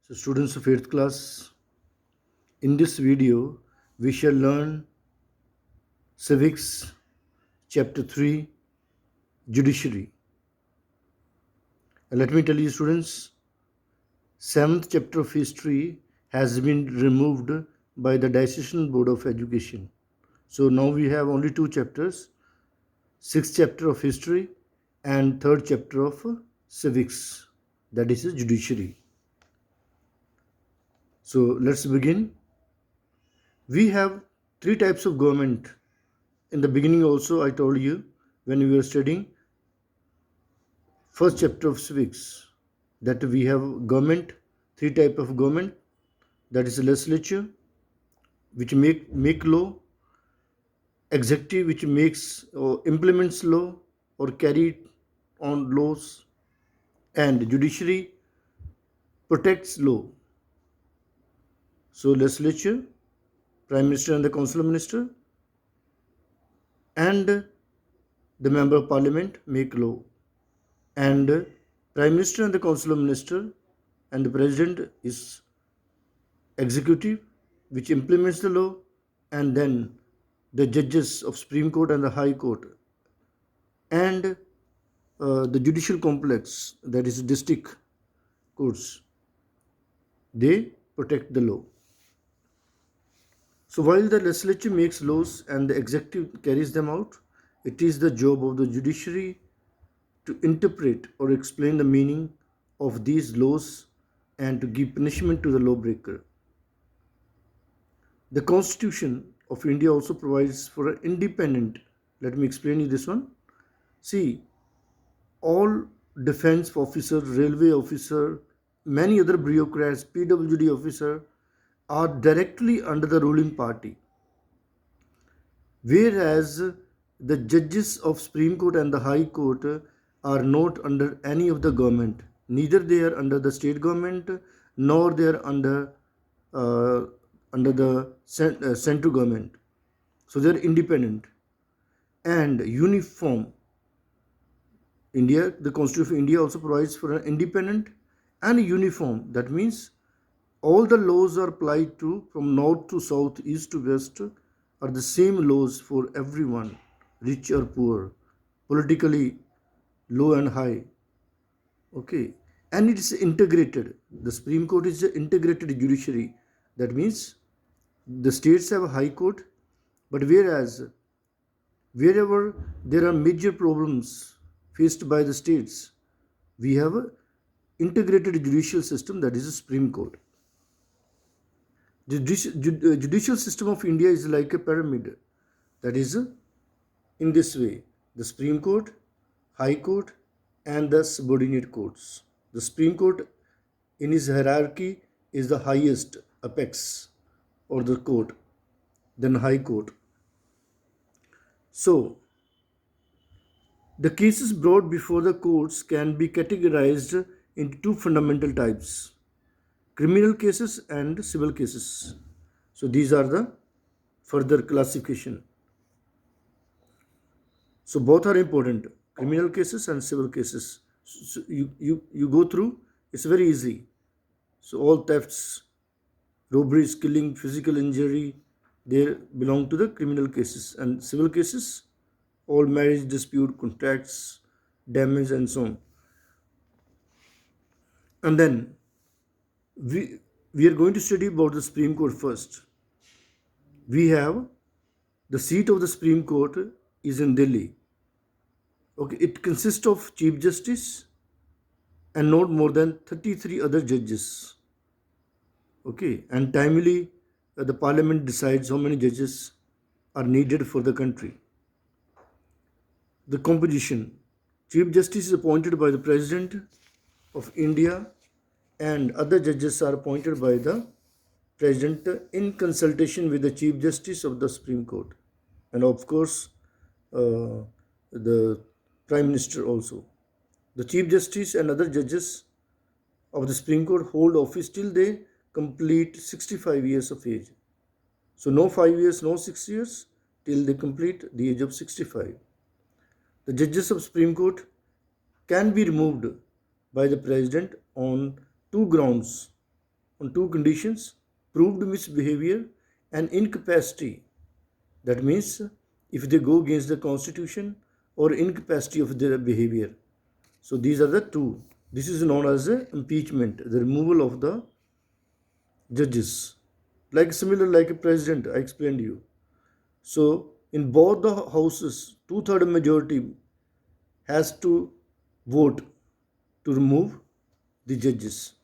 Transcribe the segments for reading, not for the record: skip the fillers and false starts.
So students of 8th class, in this video we shall learn civics chapter 3 judiciary. And let me tell you students, 7th chapter of history has been removed by the Decision Board of Education. So now we have only two chapters, 6th chapter of history and 3rd chapter of civics, that is judiciary. So let's begin. We have three types of government. In the beginning also I told you when we were studying first chapter of civics that we have government, three type of government, that is legislature which make law, executive which makes or implements law or carry on laws, and judiciary protects law. So legislature, prime minister and the council of minister, and the member of parliament make law, and prime minister and the council of minister and the president is executive which implements the law, and then the judges of supreme court and the high court, and the judicial complex, that is district courts, they protect the law. So while the legislature makes laws and the executive carries them out, it is the job of the judiciary to interpret or explain the meaning of these laws and to give punishment to the lawbreaker. The Constitution of India also provides for an independent, let me explain you this one. See, all defense officer, railway officer, many other bureaucrats, PWD officer are directly under the ruling party. Whereas the judges of Supreme Court and the High Court are not under any of the government. Neither they are under the state government, nor they are uh, under the central government. So they are independent and uniform. India, the Constitution of India also provides for an independent and uniform. That means all the laws are applied to from north to south, east to west, are the same laws for everyone, rich or poor, politically low and high. Okay, and it is integrated. The Supreme Court is an integrated judiciary. That means the states have a high court, but wherever there are major problems faced by the states, we have a integrated judicial system, that is the Supreme Court. The judicial system of India is like a pyramid. That is in this way: the Supreme Court, High Court, and the subordinate courts. The Supreme Court, in its hierarchy, is the highest apex or the court, then High Court. So, the cases brought before the courts can be categorized into two fundamental types: criminal cases and civil cases. So these are the further classification. So both are important, criminal cases and civil cases. So you go through, it's very easy. So all thefts, robberies, killing, physical injury, they belong to the criminal cases, and civil cases, all marriage dispute, contracts, damage, and so on. And then we are going to study about the Supreme Court first. We have the seat of the Supreme Court is in Delhi. Okay, it consists of Chief Justice and not more than 33 other judges. Okay, and timely the Parliament decides how many judges are needed for the country. The composition: Chief Justice is appointed by the President of India, and other judges are appointed by the President in consultation with the Chief Justice of the Supreme Court, and of course, the Prime Minister also. The Chief Justice and other judges of the Supreme Court hold office till they complete 65 years of age. So, no 5 years, no 6 years, till they complete the age of 65. The judges of Supreme Court can be removed by the President on two grounds. on two conditions: proved misbehavior and incapacity. That means if they go against the constitution or incapacity of their behavior. So these are the two. This is known as impeachment, the removal of the judges. Like similar like a president, I explained you. So in both the houses, two-third majority has to vote to remove the judges.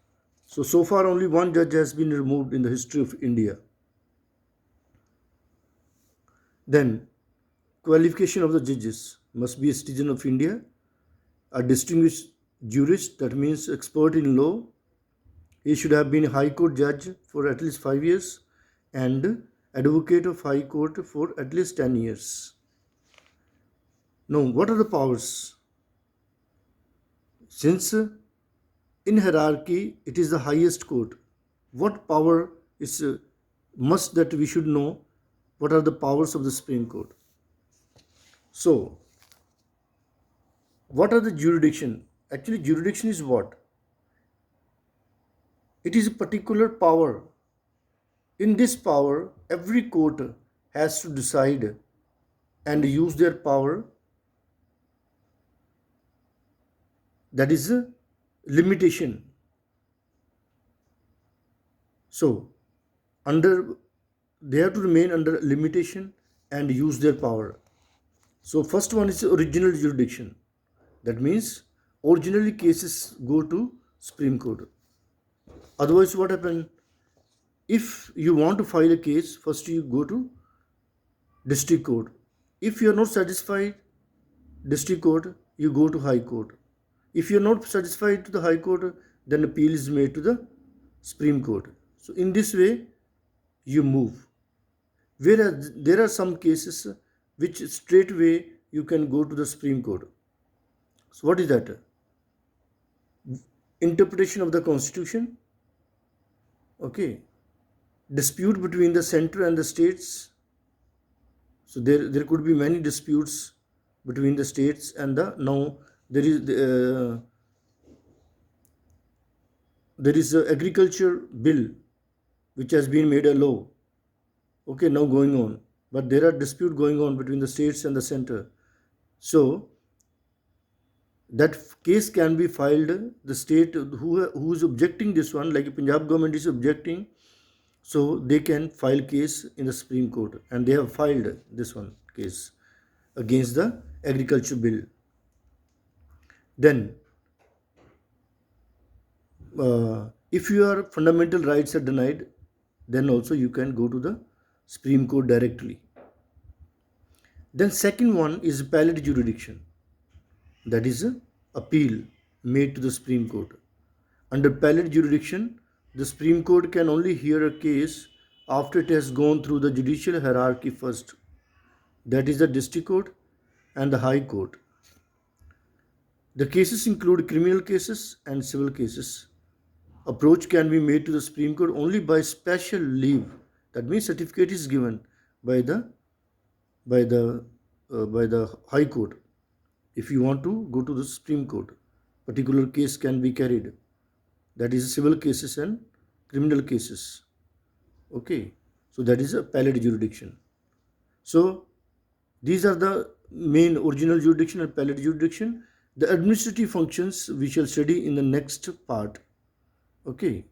So far only one judge has been removed in the history of India. Then qualification of the judges must be a citizen of India, a distinguished jurist, that means expert in law. He should have been a High Court judge for at least 5 years and advocate of High Court for at least 10 years. Now, what are the powers? Since in hierarchy it is the highest court, what power is must that we should know what are the powers of the Supreme Court. So, what are the jurisdiction? Actually, jurisdiction is what? It is a particular power. In this power, every court has to decide and use their power. That is a limitation. So, they have to remain under limitation and use their power. So, first one is original jurisdiction. That means originally cases go to Supreme Court. Otherwise, what happens? If you want to file a case, first you go to district court. If you are not satisfied, district court, you go to High Court. If you are not satisfied to the High Court, then appeal is made to the Supreme Court. So in this way, you move. Whereas there are some cases which straight away you can go to the Supreme Court. So what is that? Interpretation of the Constitution. Okay. Dispute between the center and the states. So there could be many disputes between the states and now there is a agriculture bill which has been made a law. Okay, now going on, but there are dispute going on between the states and the center. So that case can be filed. The state who is objecting this one, like Punjab government is objecting, so they can file case in the Supreme Court, and they have filed this one case against the agriculture bill. Then if your fundamental rights are denied, then also you can go to the Supreme Court directly. Then second one is appellate jurisdiction. That is a appeal made to the Supreme Court. Under appellate jurisdiction, the Supreme Court can only hear a case after it has gone through the judicial hierarchy first. That is the district court and the High Court. The cases include criminal cases and civil cases. Approach can be made to the Supreme Court only by special leave. That means certificate is given by the High Court. If you want to go to the Supreme Court, particular case can be carried. That is civil cases and criminal cases. Okay, so that is appellate jurisdiction. So these are the main original jurisdiction and appellate jurisdiction. The administrative functions we shall study in the next part. Okay.